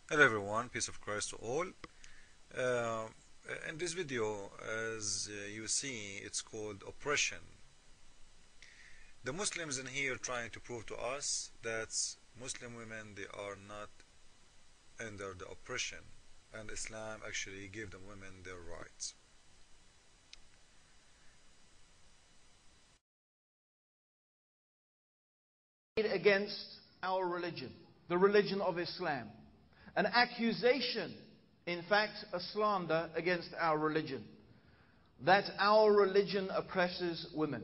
Hello everyone, peace of Christ to all. Uh, in this video, as you see, it's called oppression. The Muslims in here trying to prove to us that Muslim women, they are not under the oppression, and Islam actually give the women their rights. Against our religion, the religion of Islam. An accusation, in fact, a slander against our religion. That our religion oppresses women.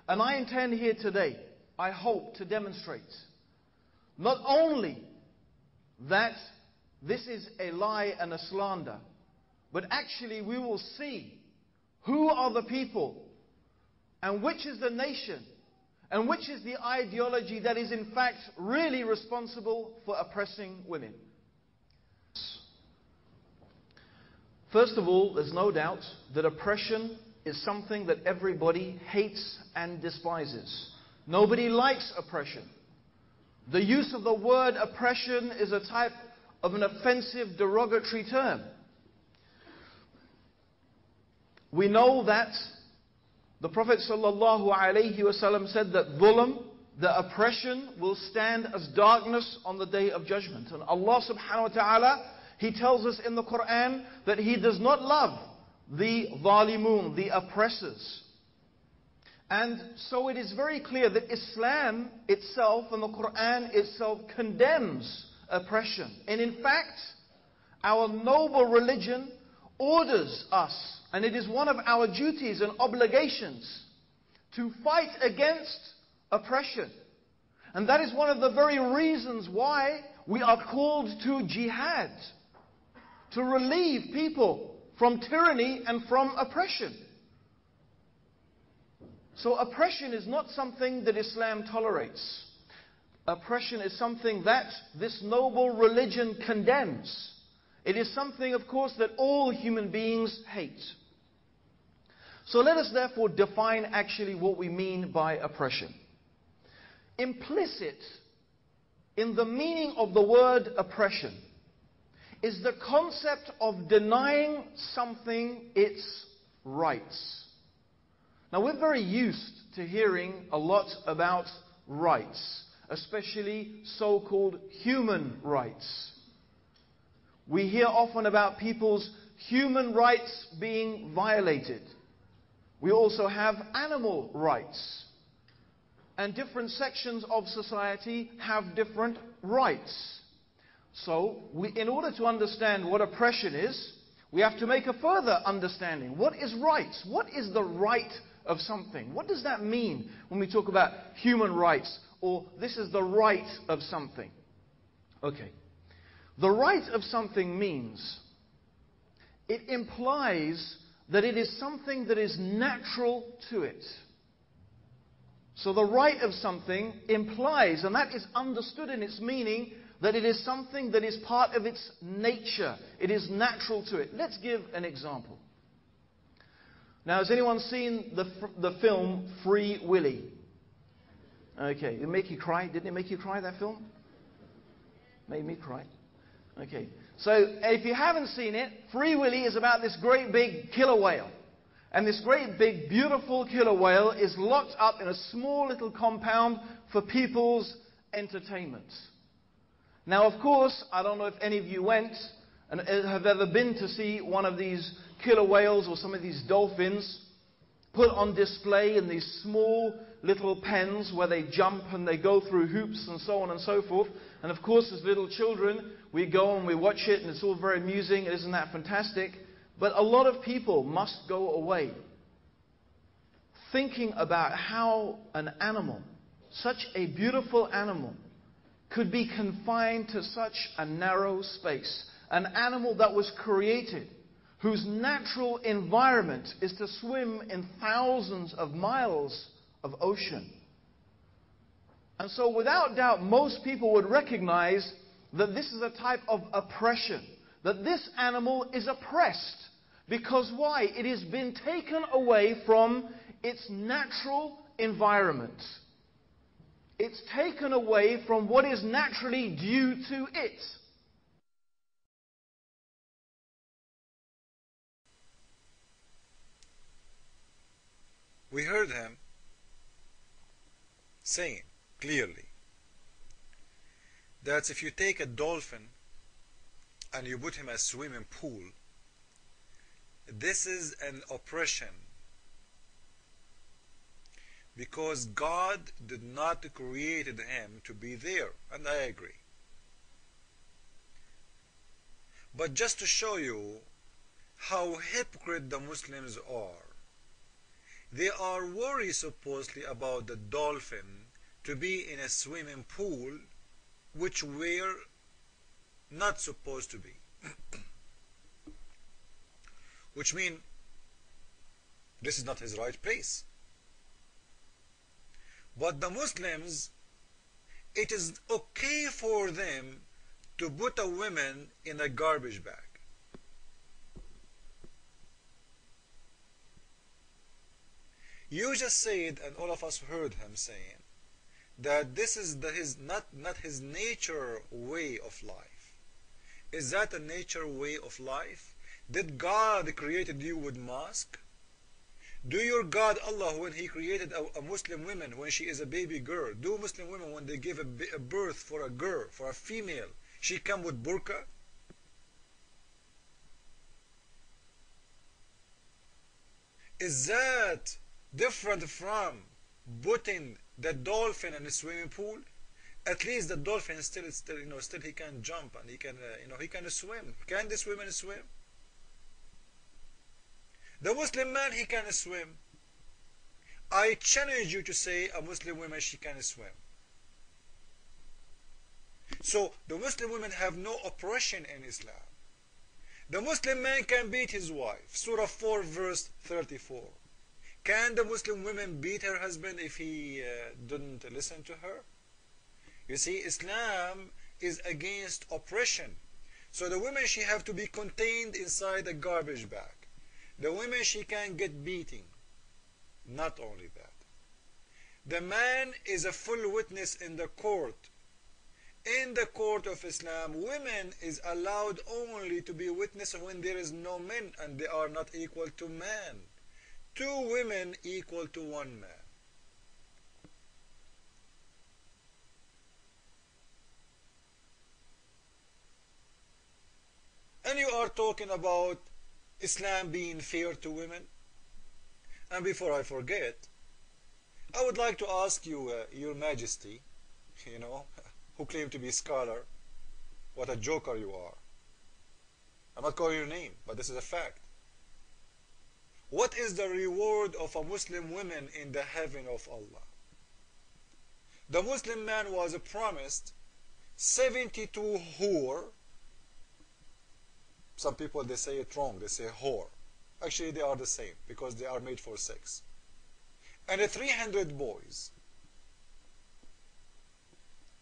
And I intend here today, I hope to demonstrate, not only that this is a lie and a slander, but actually we will see who are the people and which is the nation and which is the ideology that is in fact really responsible for oppressing women. First of all, there's no doubt that oppression is something that everybody hates and despises. Nobody likes oppression. The use of the word oppression is a type of an offensive, derogatory term. We know that the Prophet ﷺ said that dhulm, the oppression, will stand as darkness on the day of judgment. And Allah subhanahu wa ta'ala, He tells us in the Quran that He does not love the zalimun, the oppressors. And so it is very clear that Islam itself and the Quran itself condemns oppression. And in fact, our noble religion orders us, and it is one of our duties and obligations, to fight against oppression. And that is one of the very reasons why we are called to jihad, to relieve people from tyranny and from oppression. So oppression is not something that Islam tolerates. Oppression is something that this noble religion condemns. It is something, of course, that all human beings hate. So let us therefore define actually what we mean by oppression. Implicit in the meaning of the word oppression is the concept of denying something its rights. Now we're very used to hearing a lot about rights, especially so-called human rights. We hear often about people's human rights being violated. We also have animal rights. And different sections of society have different rights. So, in order to understand what oppression is, we have to make a further understanding. What is rights? What is the right of something? What does that mean when we talk about human rights, or this is the right of something? Okay. The right of something means it implies that it is something that is natural to it. So the right of something implies, and that is understood in its meaning, that it is something that is part of its nature. It is natural to it. Let's give an example. Now, has anyone seen the film Free Willy? Okay, did it make you cry? Didn't it make you cry, that film? Made me cry. Okay, so if you haven't seen it, Free Willy is about this great big killer whale. And this great big beautiful killer whale is locked up in a small little compound for people's entertainment. Now, of course, I don't know if any of you went and have ever been to see one of these killer whales or some of these dolphins put on display in these small little pens where they jump and they go through hoops and so on and so forth. And of course, as little children, we go and we watch it and it's all very amusing. Isn't that fantastic? But a lot of people must go away thinking about how an animal, such a beautiful animal, could be confined to such a narrow space. An animal that was created, whose natural environment is to swim in thousands of miles of ocean. And so without doubt, most people would recognize that this is a type of oppression, that this animal is oppressed. Because why? It has been taken away from its natural environment. it's taken away from what is naturally due to it. We heard him saying clearly that if you take a dolphin and you put him in a swimming pool, this is an oppression, because God did not create him to be there, and I agree. But just to show you how hypocrite the Muslims are, they are worried supposedly about the dolphin to be in a swimming pool which we're not supposed to be. Which means this is not his right place. But the Muslims, it is okay for them to put a woman in a garbage bag. You just said, and all of us heard him saying, that this is not his nature way of life. Is that a nature way of life? Did God created you with mask? Do your God Allah, when He created a Muslim woman when she is a baby girl, do Muslim women when they give a birth for a girl, for a female, she come with burqa? Is that different from putting the dolphin in a swimming pool? At least the dolphin still he can jump and he can he can swim. Can this woman swim? The Muslim man, he can swim. I challenge you to say a Muslim woman, she can swim. So the Muslim women have no oppression in Islam. The Muslim man can beat his wife. Surah 4 verse 34. Can the Muslim woman beat her husband if he didn't listen to her? You see, Islam is against oppression. So the woman, she have to be contained inside a garbage bag. The women, she can get beating. Not only that. The man is a full witness in the court. In the court of Islam, women is allowed only to be witness when there is no men and they are not equal to man. 2 women equal to 1 man. And you are talking about Islam being fair to women. And before I forget, I would like to ask you, Your Majesty, who claim to be a scholar, what a joker you are. I'm not calling your name, but this is a fact. What is the reward of a Muslim woman in the heaven of Allah? The Muslim man was promised 72 hur. Some people, they say it wrong, they say whore. Actually, they are the same, because they are made for sex. And 300 boys.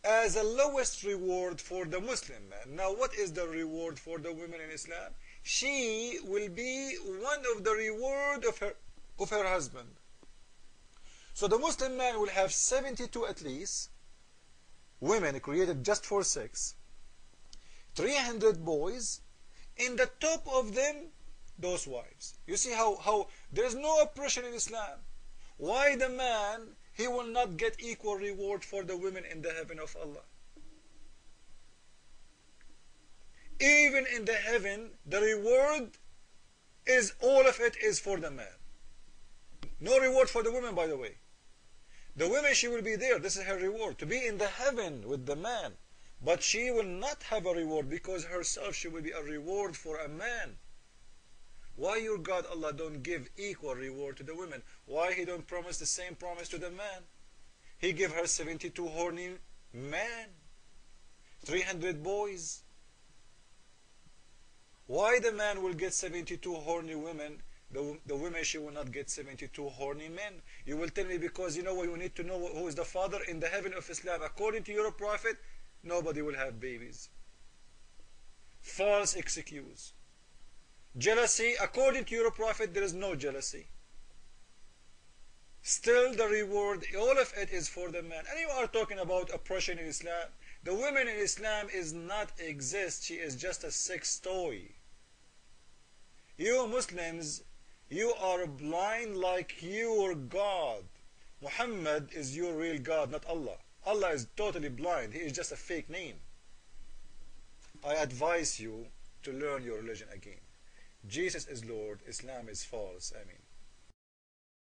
As a lowest reward for the Muslim man. Now, what is the reward for the women in Islam? She will be one of the reward of her husband. So the Muslim man will have 72 at least, women created just for sex, 300 boys, in the top of them, those wives. You see how there is no oppression in Islam. Why the man, he will not get equal reward for the women in the heaven of Allah? Even in the heaven, the reward is, all of it is for the man. No reward for the woman, by the way. The woman, she will be there. This is her reward, to be in the heaven with the man. But she will not have a reward, because herself, she will be a reward for a man. Why your God Allah don't give equal reward to the women? Why He don't promise the same promise to the man? He give her 72 horny men, 300 boys. Why the man will get 72 horny women, the women, she will not get 72 horny men? You will tell me, because you need to know who is the father in the heaven of Islam. According to your prophet, nobody will have babies. False excuse. Jealousy, according to your prophet, there is no jealousy. Still the reward, all of it is for the man. And you are talking about oppression in Islam. The woman in Islam is not exist. She is just a sex toy. You Muslims, you are blind like your God. Muhammad is your real God, not Allah. Allah is totally blind. He is just a fake name. I advise you to learn your religion again. Jesus is Lord. Islam is false. I mean.